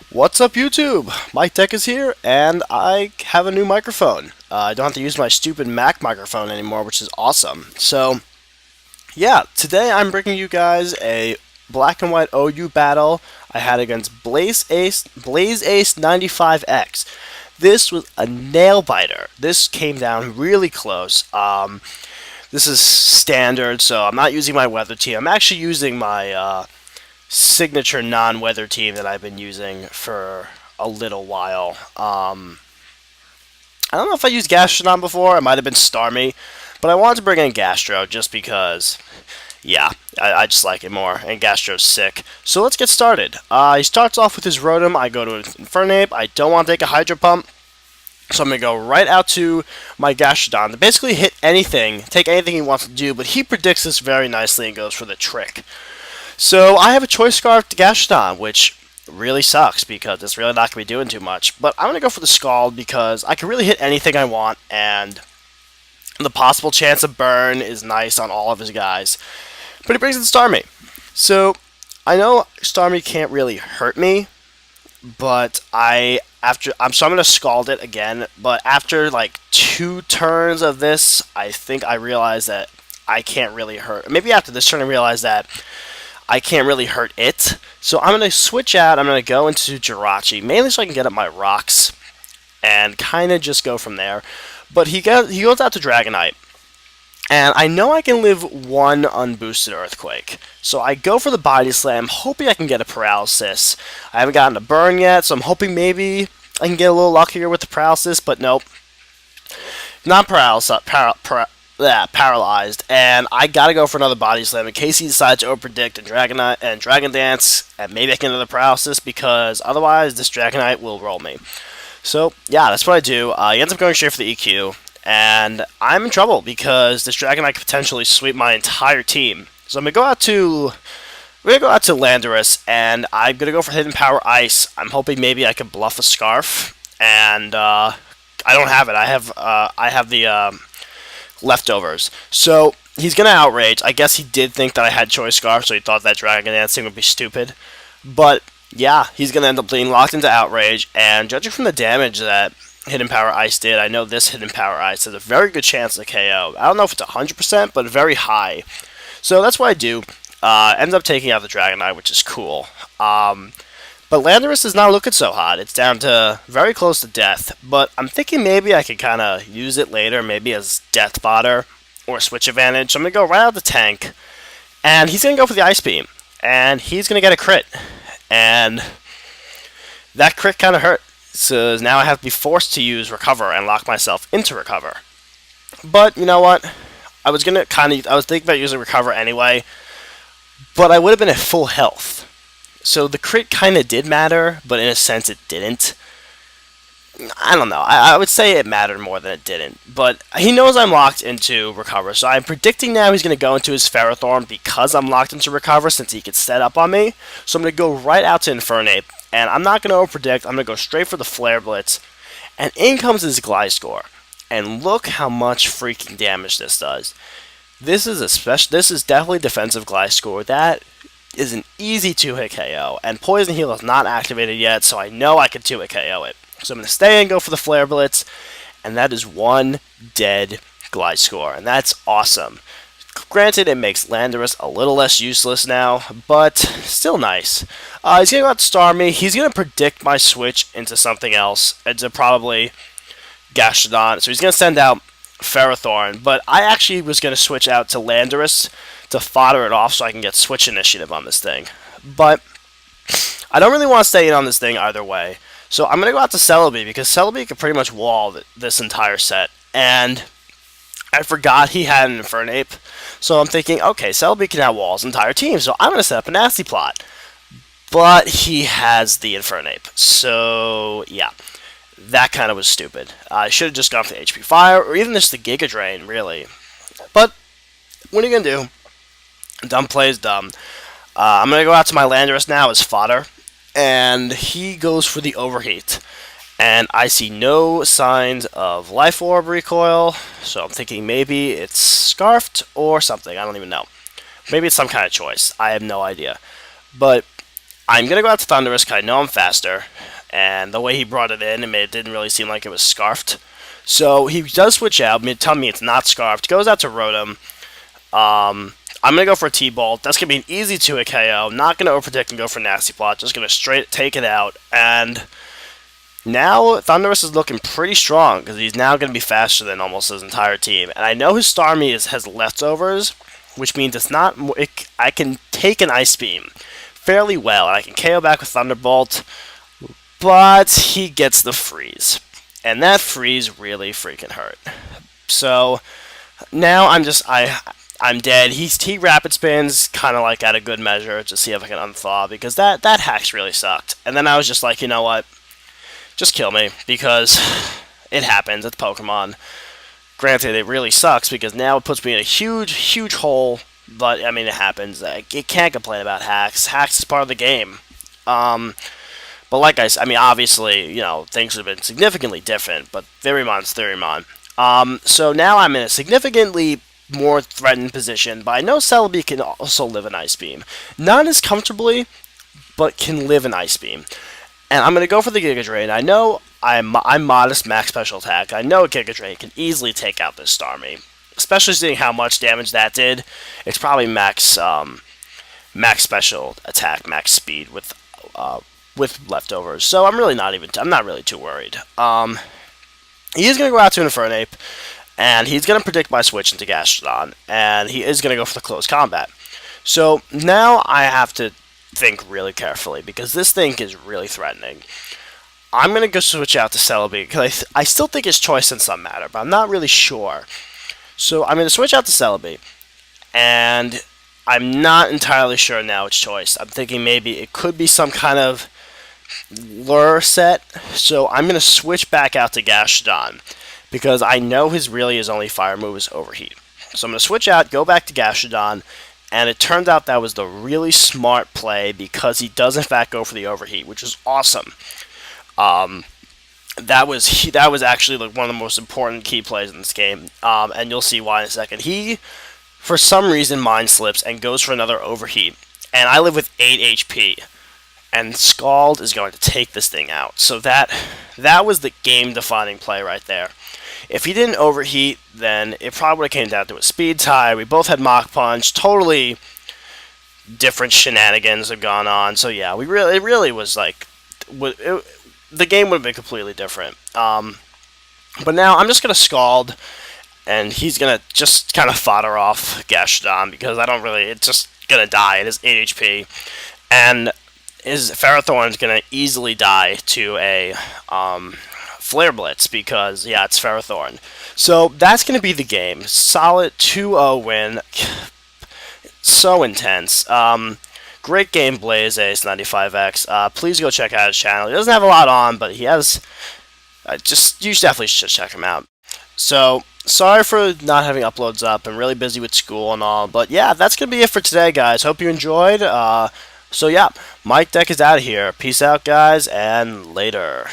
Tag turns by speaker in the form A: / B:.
A: What's up, YouTube? MikeDecIsHere, and I have a new microphone. I don't have to use my stupid Mac microphone anymore, which is awesome. So, yeah, today I'm bringing you guys a black and white OU battle I had against Blazeace95x. This was a nail biter. This came down really close. This is standard, so I'm not using my weather team. I'm actually using my signature non-weather team that I've been using for a little while. I don't know if I used Gastrodon before. It might have been Starmie, but I wanted to bring in Gastro just because, yeah, I just like it more, and Gastro's sick. So let's get started. He starts off with his Rotom. I go to Infernape. I don't want to take a Hydro Pump, so I'm going to go right out to my Gastrodon to basically hit anything, take anything he wants to do, but he predicts this very nicely and goes for the trick. So I have a Choice Scarf to Gastrodon, which really sucks because it's really not going to be doing too much. But I'm going to go for the Scald because I can really hit anything I want, and the possible chance of burn is nice on all of his guys. But he brings in Starmie. So I know Starmie can't really hurt me, but I'm going to Scald it again. But after like 2 turns of this, I think I realize that I can't really hurt. Maybe after this turn I realize that I can't really hurt it. So I'm going to switch out. I'm going to go into Jirachi, mainly so I can get up my rocks and kind of just go from there. But he goes out to Dragonite. And I know I can live 1 unboosted Earthquake. So I go for the Body Slam, hoping I can get a Paralysis. I haven't gotten a burn yet, so I'm hoping maybe I can get a little luckier with the Paralysis, but nope. Not paralyzed. Paralyzed, and I gotta go for another Body Slam in case he decides to overpredict and Dragonite and Dragon Dance, and maybe I can get another Paralysis because otherwise this Dragonite will roll me. So yeah, that's what I do. He ends up going straight for the EQ, and I'm in trouble because this Dragonite could potentially sweep my entire team. So I'm gonna go out to Landorus, and I'm gonna go for Hidden Power Ice. I'm hoping maybe I can bluff a Scarf, and I don't have it. I have the leftovers. So he's gonna outrage. I guess he did think that I had Choice Scarf, so he thought that Dragon Dancing would be stupid. But yeah, he's gonna end up being locked into outrage. And judging from the damage that Hidden Power Ice did, I know this Hidden Power Ice has a very good chance of KO. I don't know if it's 100%, but very high. So that's what I do. Ends up taking out the Dragonite, which is cool. But Landorus is not looking so hot. It's down to very close to death. But I'm thinking maybe I could kind of use it later, maybe as death fodder or switch advantage. So I'm going to go right out the tank. And he's going to go for the Ice Beam. And he's going to get a crit. And that crit kind of hurt. So now I have to be forced to use Recover and lock myself into Recover. But you know what? I was thinking about using Recover anyway. But I would have been at full health. So the crit kind of did matter, but in a sense it didn't. I don't know. I would say it mattered more than it didn't. But he knows I'm locked into Recover, so I'm predicting now he's going to go into his Ferrothorn because I'm locked into Recover since he could set up on me. So I'm going to go right out to Infernape, and I'm not going to overpredict. I'm going to go straight for the Flare Blitz, and in comes his Gliscor. And look how much freaking damage this does. This is definitely defensive Gliscor. That is an easy 2-hit KO, and Poison Heal is not activated yet, so I know I can 2-hit KO it. So I'm going to stay and go for the Flare Blitz, and that is 1 dead Gliscor, and that's awesome. Granted, it makes Landorus a little less useless now, but still nice. He's going to go out to Starmie. He's going to predict my switch into something else, into probably Gastrodon, so he's going to send out Ferrothorn, but I actually was going to switch out to Landorus to fodder it off so I can get switch initiative on this thing. But I don't really want to stay in on this thing either way. So I'm going to go out to Celebi because Celebi can pretty much wall this entire set. And I forgot he had an Infernape. So I'm thinking, okay, Celebi can outwall his entire team. So I'm going to set up a nasty plot. But he has the Infernape. So yeah, that kind of was stupid. I should have just gone for the HP Fire or even just the Giga Drain, really. But what are you going to do? Dumb play is dumb. I'm going to go out to my Landorus now as fodder, and he goes for the Overheat. And I see no signs of Life Orb recoil, so I'm thinking maybe it's Scarfed or something. I don't even know. Maybe it's some kind of choice. I have no idea. But I'm going to go out to Thunderous because I know I'm faster. And the way he brought it in, it didn't really seem like it was scarfed. So he does switch out, telling me it's not scarfed. Goes out to Rotom. I'm going to go for a T-Bolt. That's going to be an easy 2-hit KO. Not going to overprotect and go for Nasty Plot. Just going to straight take it out. And now Thunderous is looking pretty strong because he's now going to be faster than almost his entire team. And I know his Starmie has leftovers, which means it's not. I can take an Ice Beam fairly well, and I can KO back with Thunderbolt. But he gets the freeze. And that freeze really freaking hurt. So now I'm dead. He rapid spins kind of like at a good measure to see if I can unthaw because that hacks really sucked. And then I was just like, you know what? Just kill me because it happens. It's Pokemon. Granted, it really sucks because now it puts me in a huge, huge hole. But I mean, it happens. You can't complain about hacks. Hacks is part of the game. But like I said, I mean, obviously, you know, things would have been significantly different, but Theremon's Theramon. So now I'm in a significantly more threatened position, but I know Celebi can also live an Ice Beam. Not as comfortably, but can live an Ice Beam. And I'm going to go for the Giga Drain. I know I'm modest max special attack. I know a Giga Drain can easily take out this Starmie, especially seeing how much damage that did. It's probably max special attack, max speed with leftovers, so I'm not really too worried. He is going to go out to Infernape, and he's going to predict my switch into Gastrodon, and he is going to go for the close combat. So now I have to think really carefully, because this thing is really threatening. I'm going to go switch out to Celebi, because I still think his choice in some matter, but I'm not really sure. So I'm going to switch out to Celebi, and I'm not entirely sure now its choice. I'm thinking maybe it could be some kind of lure set, so I'm going to switch back out to Gastrodon because I know his only fire move is Overheat. So I'm going to switch out, go back to Gastrodon, and it turned out that was the really smart play because he does in fact go for the Overheat, which is awesome. That was actually like one of the most important key plays in this game, and you'll see why in a second. He, for some reason, mind slips and goes for another Overheat, and I live with 8 HP. And Scald is going to take this thing out. So that was the game-defining play right there. If he didn't overheat, then it probably would have came down to a speed tie. We both had Mach Punch. Totally different shenanigans have gone on. So yeah, it really was like the game would have been completely different. But now I'm just gonna Scald, and he's gonna just kind of fodder off Gastrodon because it's just gonna die. It is 8 HP, and his Ferrothorn is going to easily die to a Flare Blitz because, yeah, it's Ferrothorn. So that's going to be the game. Solid 2-0 win. So intense. Great game, Blazeace95x. Please go check out his channel. He doesn't have a lot on, but he has... you definitely should check him out. So, sorry for not having uploads up. I'm really busy with school and all. But yeah, that's going to be it for today, guys. Hope you enjoyed. So yeah, Mike Deck is out of here. Peace out, guys, and later.